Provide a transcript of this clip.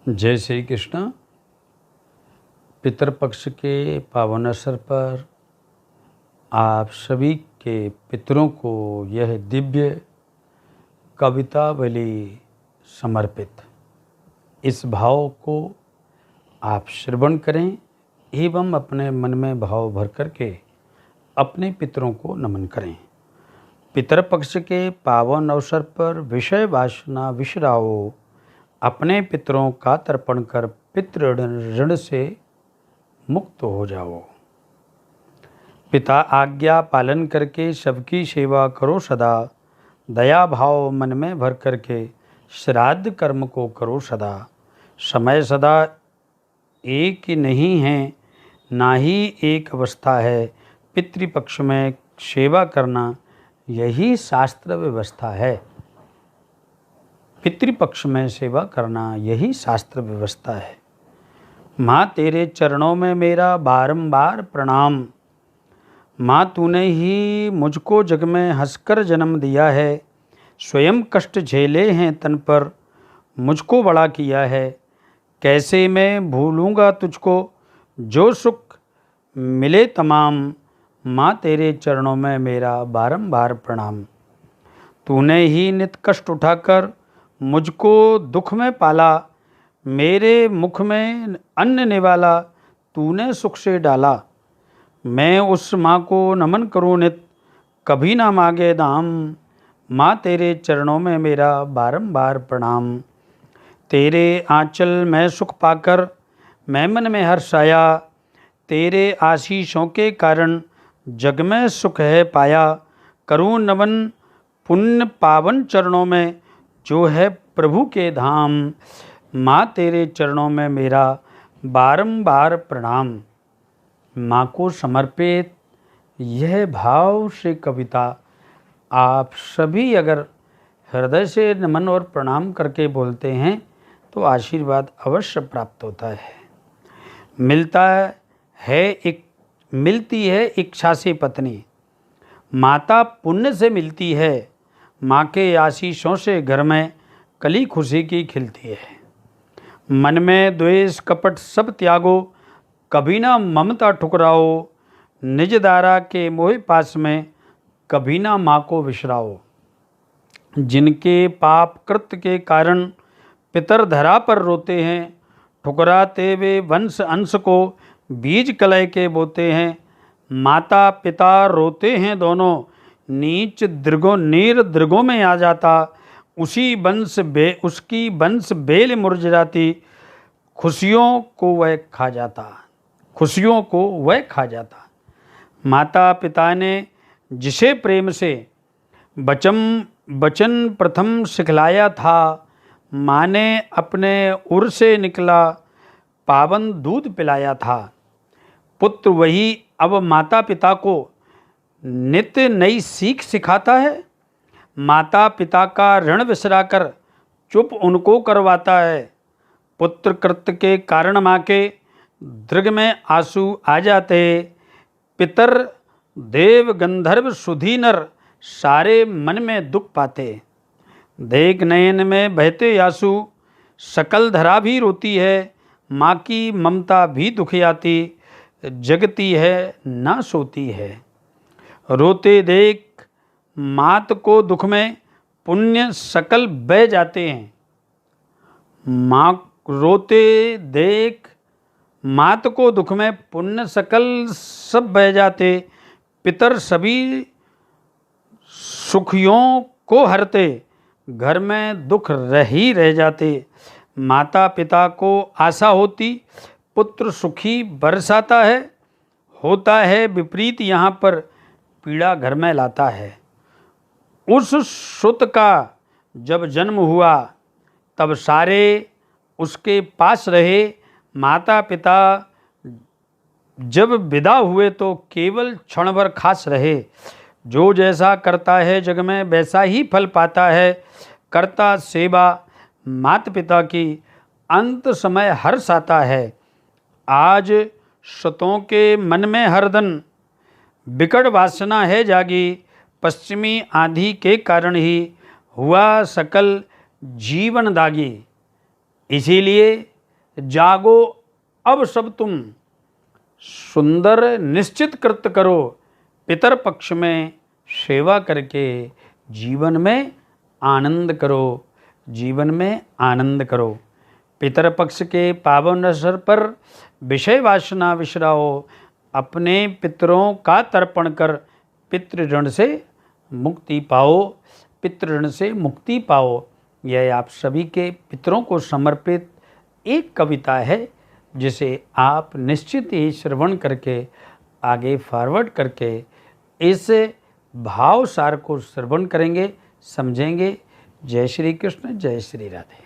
जय श्री कृष्ण। पितृपक्ष के पावन अवसर पर आप सभी के पितरों को यह दिव्य कवितावली समर्पित। इस भाव को आप श्रवण करें एवं अपने मन में भाव भर करके अपने पितरों को नमन करें। पितृपक्ष के पावन अवसर पर विषय वासना विसराओ, अपने पितरों का तर्पण कर पितृ ऋण से मुक्त हो जाओ। पिता आज्ञा पालन करके सबकी सेवा करो सदा, दया भाव मन में भर करके श्राद्ध कर्म को करो सदा। समय सदा एक नहीं है, ना ही एक अवस्था है, पितृपक्ष में सेवा करना यही शास्त्र व्यवस्था है। पितृपक्ष में सेवा करना यही शास्त्र व्यवस्था है। माँ तेरे चरणों में मेरा बारंबार प्रणाम। माँ तूने ही मुझको जग में हंसकर जन्म दिया है, स्वयं कष्ट झेले हैं तन पर, मुझको बड़ा किया है। कैसे मैं भूलूँगा तुझको, जो सुख मिले तमाम। माँ तेरे चरणों में मेरा बारंबार प्रणाम। तूने ही नित कष्ट उठाकर मुझको दुख में पाला, मेरे मुख में अन्न निवाला तूने सुख से डाला। मैं उस माँ को नमन करूँ नित, कभी ना मांगे दाम। माँ तेरे चरणों में मेरा बारंबार प्रणाम। तेरे आंचल में सुख पाकर मैं मन में हर्ष आया, तेरे आशीषों के कारण जग में सुख है पाया। करूँ नमन पुण्य पावन चरणों में, जो है प्रभु के धाम। माँ तेरे चरणों में मेरा बारंबार प्रणाम। माँ को समर्पित यह भाव से कविता आप सभी अगर हृदय से नमन और प्रणाम करके बोलते हैं तो आशीर्वाद अवश्य प्राप्त होता है। मिलती है इच्छा से पत्नी, माता पुण्य से मिलती है। माँ के आशीषों से घर में कली खुशी की खिलती है। मन में द्वेष कपट सब त्यागो, कभी ना ममता ठुकराओ। निज दारा के मोह पास में कभी ना माँ को विसराओ। जिनके पाप कृत्य के कारण पितर धरा पर रोते हैं, ठुकराते वे वंश अंश को बीज कलय के बोते हैं। माता पिता रोते हैं दोनों, नीच नीर दृगों में आ जाता। उसकी वंश बेल मुरझाती, खुशियों को वह खा जाता। माता पिता ने जिसे प्रेम से बचन प्रथम सिखलाया था, माँ ने अपने उर से निकला पावन दूध पिलाया था। पुत्र वही अब माता पिता को नित्य नई सीख सिखाता है। माता पिता का ऋण विसराकर चुप उनको करवाता है। पुत्र कृत्य के कारण माँ के दृग में आंसू आ जाते। पितर देव गंधर्व सुधी नर सारे मन में दुख पाते। देख नयन में बहते आंसू, सकल धरा भी रोती है। माँ की ममता भी दुखियाती, जगती है ना सोती है। रोते देख मात को दुख में पुण्य सकल बह जाते हैं। माँ रोते देख मात को दुख में पुण्य सकल सब बह जाते। पितर सभी सुखियों को हरते, घर में दुख रह जाते। माता पिता को आशा होती, पुत्र सुखी बरसाता है। होता है विपरीत यहाँ पर, पीड़ा घर में लाता है। उस सुत का जब जन्म हुआ, तब सारे उसके पास रहे। माता पिता जब विदा हुए तो केवल क्षण भर खास रहे। जो जैसा करता है जग में वैसा ही फल पाता है। करता सेवा माता पिता की, अंत समय हर्ष आता है। आज सुतों के मन में हरदन विकट वासना है जागी। पश्चिमी आंधी के कारण ही हुआ सकल जीवन दागी। इसीलिए जागो अब सब तुम, सुंदर निश्चित कृत करो, पितर पक्ष में सेवा करके जीवन में आनंद करो, जीवन में आनंद करो। पितर पक्ष के पावन अवसर पर विषय वासना विसराओ, अपने पितरों का तर्पण कर पितृ ऋण से मुक्ति पाओ, पितृ ऋण से मुक्ति पाओ। यह आप सभी के पितरों को समर्पित एक कविता है, जिसे आप निश्चित ही श्रवण करके आगे फॉरवर्ड करके इस भाव सार को श्रवण करेंगे, समझेंगे। जय श्री कृष्ण, जय श्री राधे।